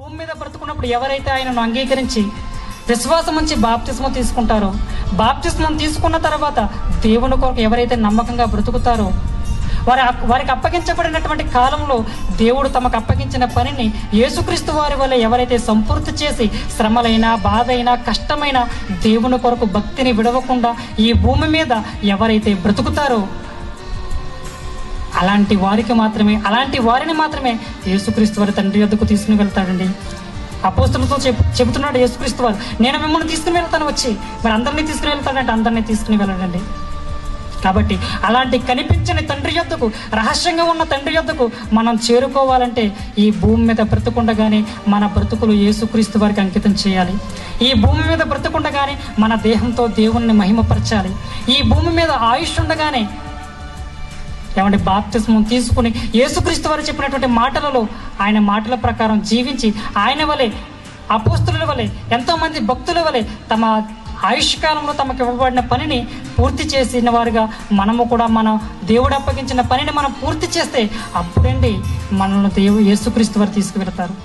భూమి మీద బ్రతుకున్నప్పుడు ఎవరైతే ఆయనను అంగీకరించి విశ్వాసం ఉంచి బాప్తిస్మం తీసుకుంటారో, బాప్తిస్మం తీసుకున్న తర్వాత దేవుని కొరకు ఎవరైతే నమ్మకంగా బ్రతుకుతారో, వారికి అప్పగించబడినటువంటి కాలంలో దేవుడు తమకు అప్పగించిన పనిని యేసుక్రీస్తు వారి వల్ల ఎవరైతే సంపూర్తి చేసి శ్రమలైనా, బాధైనా, కష్టమైన దేవుని కొరకు భక్తిని విడవకుండా ఈ భూమి మీద ఎవరైతే బ్రతుకుతారో అలాంటి వారిని మాత్రమే యేసుక్రీస్తు వారి తండ్రి వద్దకు తీసుకుని వెళ్తాడండి. అపోస్తలులతో చెబుతున్నాడు యేసుక్రీస్తు వారు, నేను మిమ్మల్ని తీసుకుని వెళ్తాను వచ్చి. మరి అందరినీ తీసుకుని వెళ్తాడంటే అందరినీ తీసుకుని వెళ్ళడండి. కాబట్టి అలాంటి కనిపించని తండ్రి యొద్దకు, రహస్యంగా ఉన్న తండ్రి యొద్దకు మనం చేరుకోవాలంటే ఈ భూమి మీద బ్రతుకుండగానే మన బ్రతుకులు యేసుక్రీస్తు వారికి అంకితం చేయాలి. ఈ భూమి మీద బ్రతుకుండగానే మన దేహంతో దేవుణ్ణి మహిమపరచాలి. ఈ భూమి మీద ఆయుష్ ఉండగానే బాప్తిస్మం తీసుకుని యేసుక్రీస్తు వారు చెప్పినటువంటి మాటలలో ఆయన మాటల ప్రకారం జీవించి ఆయన వలె, అపోస్తలుల వలె, ఎంతోమంది భక్తుల వలె తమ ఆయుష్కాలంలో తమకు ఇవ్వబడిన పనిని పూర్తి చేసిన వారుగా మనము కూడా మన దేవుడు అప్పగించిన పనిని మనం పూర్తి చేస్తే అప్పుడండి మనల్ని యేసుక్రీస్తు వారు తీసుకువెళతారు.